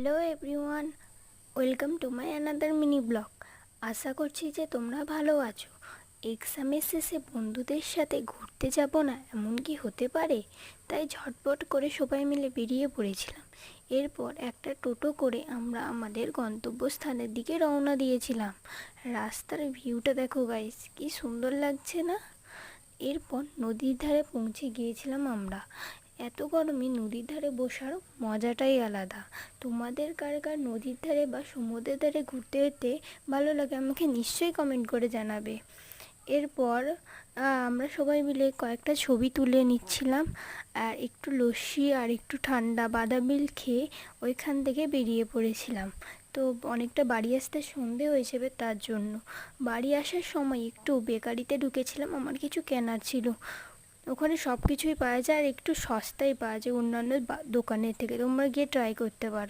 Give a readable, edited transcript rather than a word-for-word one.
Hello everyone, welcome to my another mini blog. আশা করছি যে তোমরা ভালো আছো। এক্সামের শেষে বন্ধুদের সাথে ঘুরতে যাব না এমন কি হতে পারে? তাই ঝটপট করে সবাই মিলে বেরিয়ে পড়েছিলাম। এরপর একটা টোটো করে আমরা আমাদের গন্তব্যস্থানের দিকে রওনা দিয়েছিলাম। রাস্তার ভিউটা দেখো গাইস, কি সুন্দর লাগছে না? এরপর নদীর ধারে পৌঁছে গিয়েছিলাম আমরা। এত গরমে নদীর ধারে বসার মজাটাই আলাদা। তোমাদের কার কার নদীর ধারে বা সমুদ্রের ধারে ঘুরতে যেতে ভালো লাগে আমাকে নিশ্চয়ই কমেন্ট করে জানাবে। এরপর আমরা সবাই মিলে কয়েকটা ছবি তুলে নিচ্ছিলাম, আর একটু লস্যি আর একটু ঠান্ডা বাদাম মিল্ক খেয়ে ওইখান থেকে বেরিয়ে পড়েছিলাম। তো অনেকটা বাড়ি আসতে সন্ধে হয়ে যাবে, তার জন্য বাড়ি আসার সময় একটু বেকারিতে ঢুকেছিলাম, আমার কিছু কেনার ছিল। ওখানে সব কিছুই পাওয়া যায় আর একটু সস্তায় পাওয়া যায় অন্যান্য দোকানের থেকে, তোমরা গিয়ে ট্রাই করতে পারো।